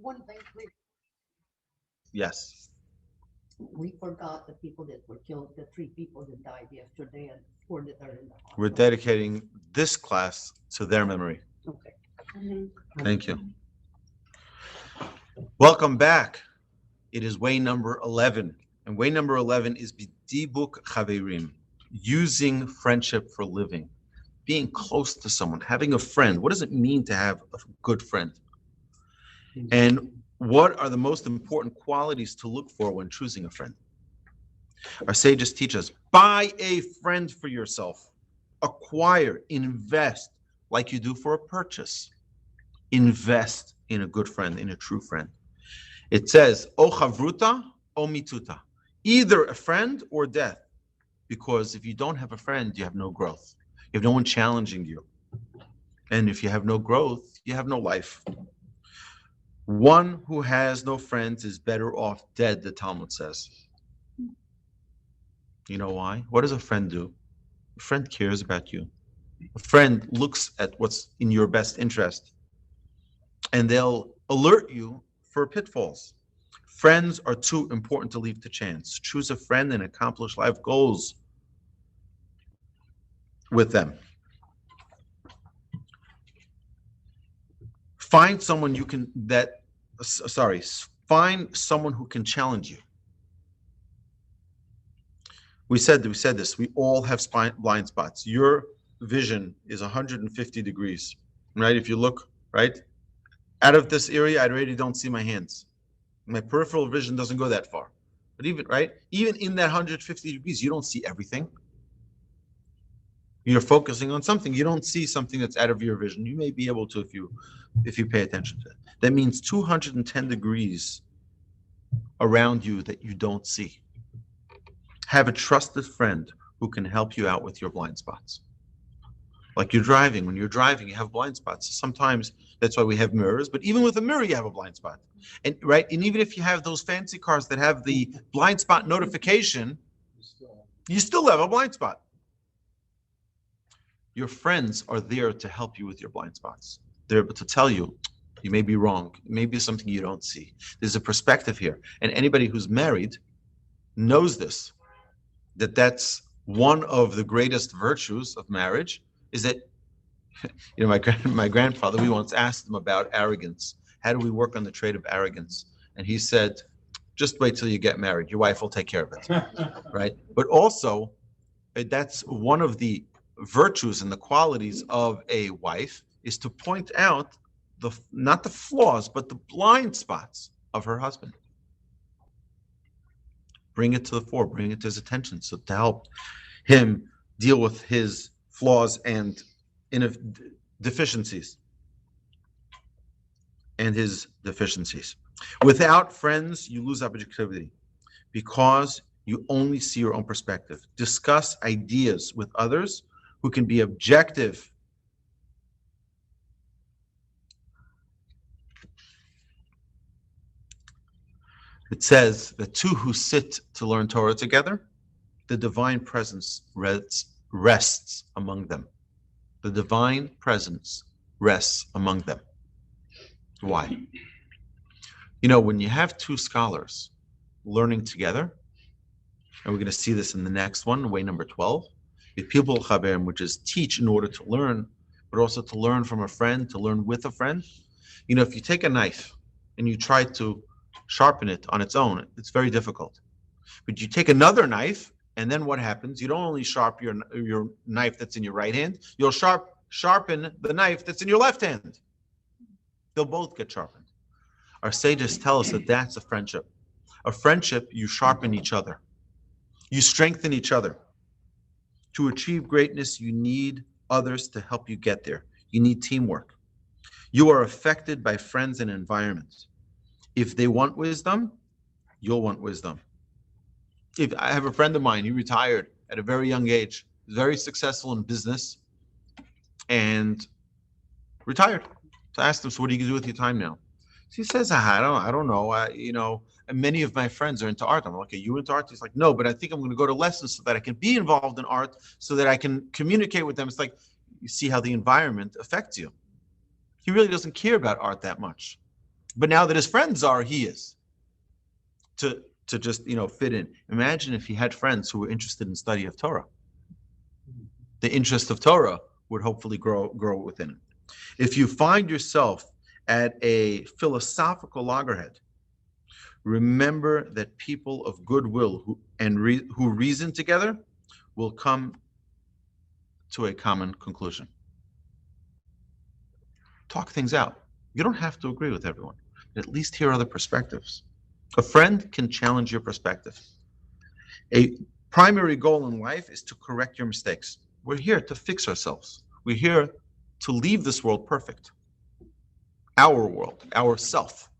One thing, please. Yes. We forgot the people that were killed, the 3 people that died yesterday and 4 that are in the hospital. We're dedicating this class to their memory. Okay. Thank you. Welcome back. It is way number 11. And way number 11 is B'dibuk Chaverim, using friendship for living, being close to someone, having a friend. What does it mean to have a good friend? And what are the most important qualities to look for when choosing a friend? Our sages teach us, buy a friend for yourself. Acquire, invest, like you do for a purchase. Invest in a good friend, in a true friend. It says, o chavruta, o mituta. Either a friend or death. Because if you don't have a friend, you have no growth. You have no one challenging you. And if you have no growth, you have no life. One who has no friends is better off dead, the Talmud says. You know why? What does a friend do? A friend cares about you. A friend looks at what's in your best interest, and they'll alert you for pitfalls. Friends are too important to leave to chance. Choose a friend and accomplish life goals with them. Find someone find someone who can challenge you. We said this. We all have blind spots. Your vision is 150 degrees, right? If you look, right, out of this area, I already don't see my hands. My peripheral vision doesn't go that far. But even in that 150 degrees, you don't see everything. You're focusing on something. You don't see something that's out of your vision. You may be able to if you pay attention to it. That means 210 degrees around you that you don't see. Have a trusted friend who can help you out with your blind spots. Like you're driving. When you're driving, you have blind spots. Sometimes that's why we have mirrors, but even with a mirror, you have a blind spot. And even if you have those fancy cars that have the blind spot notification, you still have a blind spot. Your friends are there to help you with your blind spots. They're able to tell you, you may be wrong. It may be something you don't see. There's a perspective here. And anybody who's married knows this, that's one of the greatest virtues of marriage is that, my grandfather, we once asked him about arrogance. How do we work on the trait of arrogance? And he said, just wait till you get married. Your wife will take care of it, right? But also, that's one of the virtues and the qualities of a wife is to point out not the flaws, but the blind spots of her husband. Bring it to the fore, bring it to his attention, so to help him deal with his flaws and deficiencies. Without friends, you lose objectivity because you only see your own perspective. Discuss ideas with others who can be objective. It says the two who sit to learn Torah together, the divine presence rests among them. The divine presence rests among them. Why? When you have two scholars learning together, and we're going to see this in the next one, way number 12, the people chaverim, which is teach in order to learn, but also to learn from a friend, to learn with a friend. If you take a knife and you try to sharpen it on its own, it's very difficult. But you take another knife, and then what happens? You don't only sharpen your knife that's in your right hand, you'll sharpen the knife that's in your left hand. They'll both get sharpened. Our sages tell us that that's a friendship. A friendship, you sharpen each other. You strengthen each other. To achieve greatness, you need others to help you get there. You need teamwork. You are affected by friends and environments. If they want wisdom, you'll want wisdom. If I have a friend of mine, he retired at a very young age, very successful in business, and retired. So I asked him, so what do you do with your time now? He says, I don't know. And many of my friends are into art. I'm like, are you into art? He's like, no, but I think I'm going to go to lessons so that I can be involved in art, so that I can communicate with them. It's like, you see how the environment affects you. He really doesn't care about art that much. But now that his friends are, he is. To just, fit in. Imagine if he had friends who were interested in study of Torah. The interest of Torah would hopefully grow within him. If you find yourself at a philosophical loggerhead, remember that people of goodwill who reason together will come to a common conclusion. Talk things out. You don't have to agree with everyone. At least hear other perspectives. A friend can challenge your perspective. A primary goal in life is to correct your mistakes. We're here to fix ourselves. We're here to leave this world perfect. Our world, our self.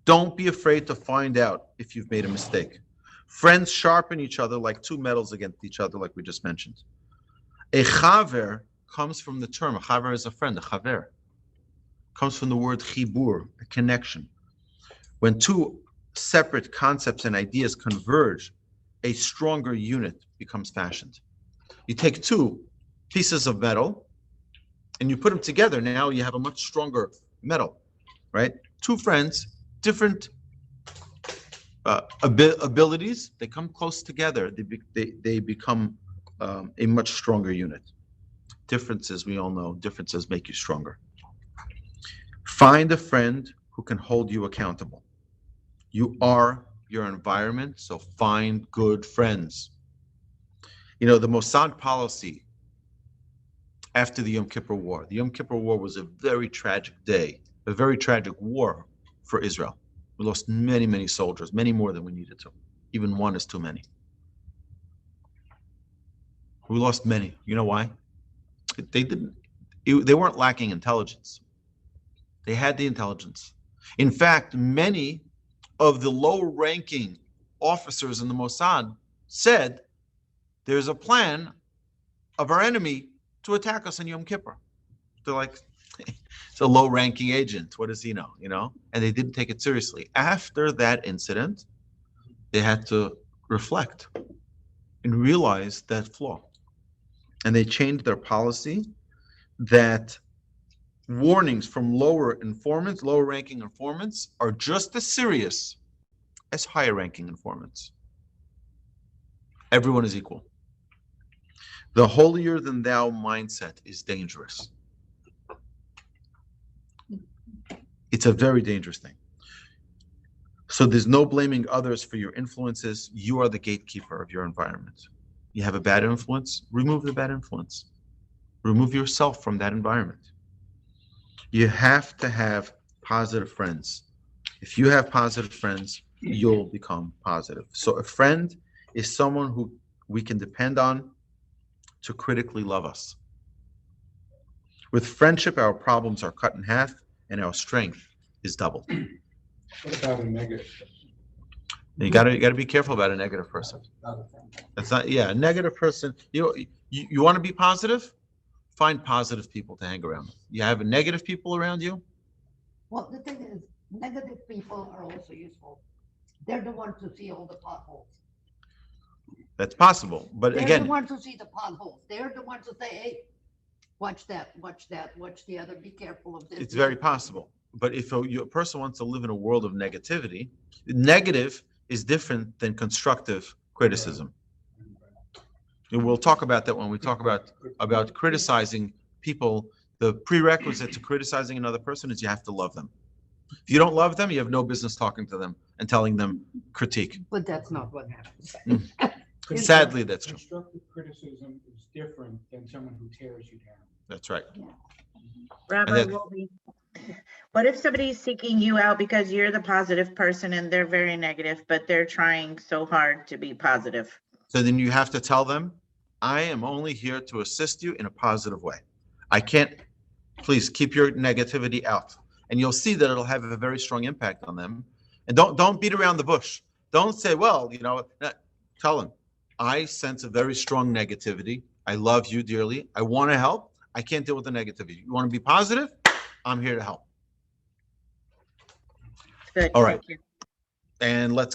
Don't be afraid to find out if you've made a mistake. Friends sharpen each other like two metals against each other, like we just mentioned. A chaver comes from the term, a chaver is a friend, a chaver. Comes from the word chibur, a connection. When two separate concepts and ideas converge, a stronger unit becomes fashioned. You take two pieces of metal and you put them together. Now you have a much stronger metal, right? Two friends, different abilities, they come close together. They become a much stronger unit. Differences, we all know, differences make you stronger. Find a friend who can hold you accountable. You are your environment, so find good friends. The Mossad policy after the Yom Kippur War. The Yom Kippur War was a very tragic day, a very tragic war for Israel. We lost many, many soldiers, many more than we needed to. Even one is too many. We lost many. You know why? They weren't lacking intelligence. They had the intelligence. In fact, many of the low-ranking officers in the Mossad said, there's a plan of our enemy to attack us on Yom Kippur. They're like, it's a low-ranking agent. What does he know? And they didn't take it seriously. After that incident, they had to reflect and realize that flaw. And they changed their policy that warnings from lower-ranking informants are just as serious as higher-ranking informants. Everyone is equal. The holier-than-thou mindset is dangerous. It's a very dangerous thing. So there's no blaming others for your influences. You are the gatekeeper of your environment. You have a bad influence, remove the bad influence. Remove yourself from that environment. You have to have positive friends. If you have positive friends, you'll become positive. So a friend is someone who we can depend on to critically love us. With friendship, our problems are cut in half and our strength is doubled. What about a negative? You gotta be careful about a negative person. That's not, a negative person. You want to be positive? Find positive people to hang around with. You have negative people around you? Well, the thing is, negative people are also useful. They're the ones to see all the potholes. That's possible. But They're again, the ones who see the potholes. They're the ones who say, hey, watch that, watch the other, be careful of this. It's very possible. But if a person wants to live in a world of negativity, negative is different than constructive criticism. And we'll talk about that when we talk about criticizing people. The prerequisite to criticizing another person is you have to love them. If you don't love them, you have no business talking to them and telling them critique. But that's not what happens. Sadly, that's true. Constructive criticism is different than someone who tears you down. That's right. Rabbi Wolbe, what if somebody's seeking you out because you're the positive person and they're very negative, but they're trying so hard to be positive? So then you have to tell them, I am only here to assist you in a positive way. I can't, please keep your negativity out. And you'll see that it'll have a very strong impact on them. And don't beat around the bush. Don't say, well, tell them, I sense a very strong negativity. I love you dearly. I want to help. I can't deal with the negativity. You want to be positive? I'm here to help. Good. All right. Thank you. And let's